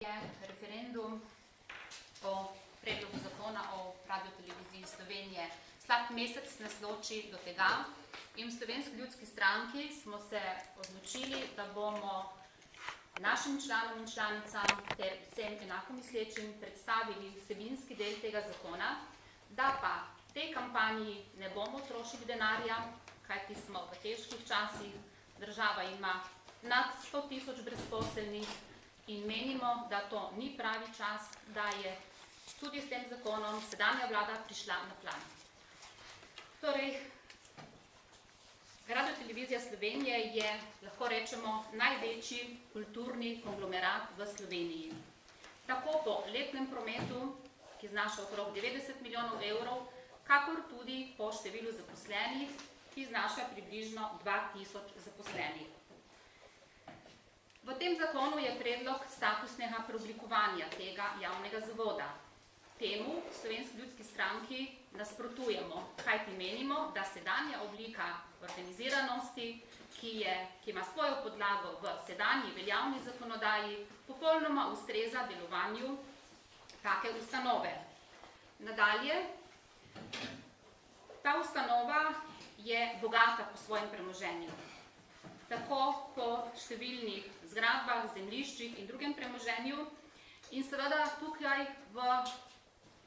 je referendum o predlogu zakona o radioteleviziji Slovenije. Slab mesec nas loči do tega in v Slovenski ljudski stranki smo se odločili, da bomo našim članom in članicam ter vsem enakomislečim predstavili vsebinski del tega zakona, da pa tej kampanji ne bomo trošili denarja, kajti smo v težkih časih, država ima nad 100 000 brezposelnih in menimo, da to ni pravi čas, da je tudi s tem zakonom sedanja vlada prišla na plan. Torej, Radiotelevizija Slovenije je, lahko rečemo, največji kulturni konglomerat v Sloveniji. Tako po letnem prometu, ki znaša okrog 90 milijonov evrov, kakor tudi po številu zaposlenih, ki znaša približno 2000 zaposlenih. V tem zakonu je predlog statusnega preoblikovanja tega javnega zavoda. Temu v Slovenski ljudski stranki nasprotujemo, kajti menimo, da sedanja oblika organiziranosti, ki ima svojo podlago v sedanji veljavni zakonodaji, popolnoma ustreza delovanju take ustanove. Nadalje, ta ustanova je bogata po svojem premoženju. Tako po številnih zgradbah, zemljiščih in drugem premoženju. In seveda tukaj v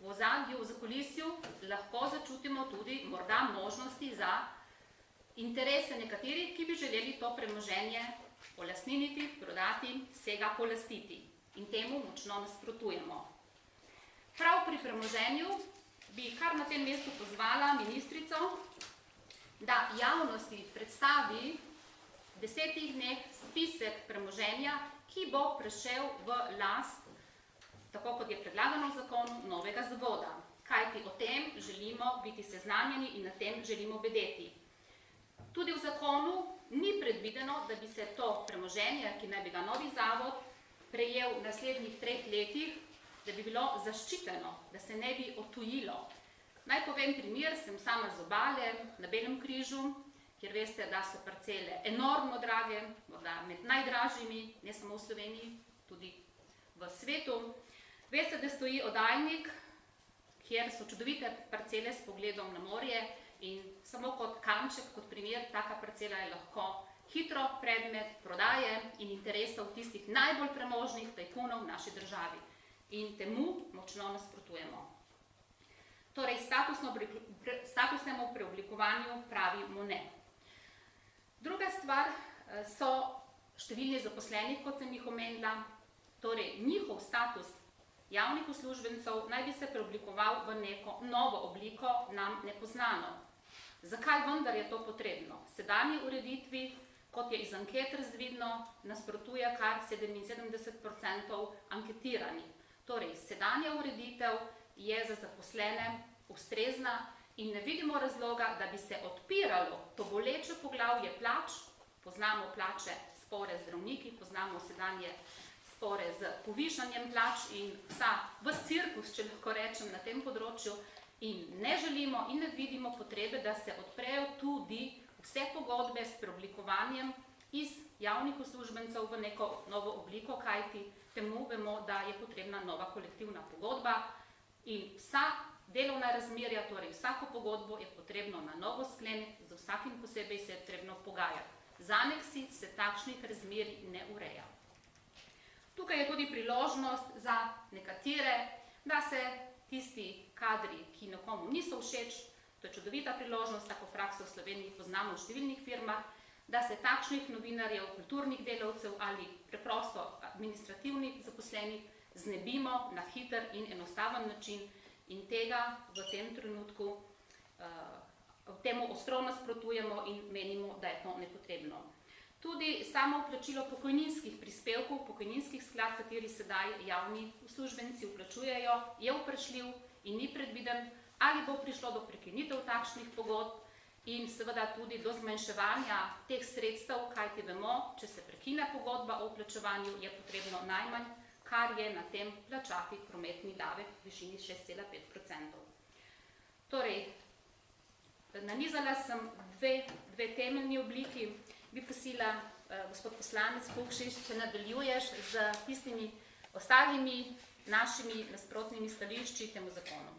ozadju, v zakulisju lahko začutimo tudi morda možnosti za interese nekaterih, ki bi želeli to premoženje polastniniti, prodati, vsega polastiti. In temu močno nasprotujemo. Prav pri premoženju bi kar na tem mestu pozvala ministrico, da javnosti predstavi v 10 dneh spisek premoženja, ki bo prešel v last, tako kot je predlagano v zakonu, novega zavoda. Kajti o tem želimo biti seznanjeni in na tem želimo bedeti. Tudi v zakonu ni predvideno, da bi se to premoženje, ki naj bi ga novi zavod prejel v naslednjih 3 letih, da bi bilo zaščiteno, da se ne bi odtujilo. Naj povem primer, sem sama z Obale na Belem križu, kjer veste, da so parcele enormno drage, morda med najdražjimi, ne samo v Sloveniji, tudi v svetu. Veste, da stoji oddajnik, kjer so čudovite parcele s pogledom na morje in samo kot kanček, kot primer, taka parcela je lahko hitro predmet prodaje in interesov tistih najbolj premožnih tajkunov v naši državi. In temu močno nasprotujemo. Torej, statusnemu preoblikovanju pravimo ne. Druga stvar so številni zaposlenih, kot sem jih omenila, torej njihov status javnih uslužbencev naj bi se preoblikoval v neko novo obliko, nam nepoznano. Zakaj vendar je to potrebno? Sedanji ureditvi, kot je iz anket razvidno, nasprotuje kar 77% anketiranih. Torej, sedanja ureditev je za zaposlene ustrezna in ne vidimo razloga, da bi se odpiralo to boleče poglavje plač. Poznamo plače, spore z zdravniki, poznamo sedanje spore z povišanjem plač in ves cirkus, če lahko rečem, na tem področju. In ne želimo in ne vidimo potrebe, da se odprejo tudi vse pogodbe s preoblikovanjem iz javnih uslužbencev v neko novo obliko, kajti temu vemo, da je potrebna nova kolektivna pogodba in vsa delovna razmerja, torej vsako pogodbo je potrebno na novo skleniti, za vsakim posebej se je potrebno pogajati. Z aneksi se takšnih razmerij ne ureja. Tukaj je tudi priložnost za nekatere, da se tisti kadri, ki nekomu niso všeč, to je čudovita priložnost, tako prakso v Sloveniji poznamo v številnih firmah, da se takšnih novinarjev, kulturnih delavcev ali preprosto administrativnih zaposlenih znebimo na hiter in enostaven način in tega v tem trenutku temu ostro nasprotujemo in menimo, da je to nepotrebno. Tudi samo vplačilo pokojninskih prispevkov, pokojninskih sklad, kateri sedaj javni uslužbenci vplačujejo, je vprašljiv in ni predviden, ali bo prišlo do prekinitev takšnih pogodb in seveda tudi do zmanjševanja teh sredstev, kajti vemo, če se prekine pogodba o vplačevanju, je potrebno najmanj, kar je na tem plačati prometni davek v višini 6,5%. Torej, nanizala sem dve temeljni obliki. Bi prosila, gospod poslanec Pukšič, če nadaljuješ z tistimi ostalimi našimi nasprotnimi stališči temu zakonu.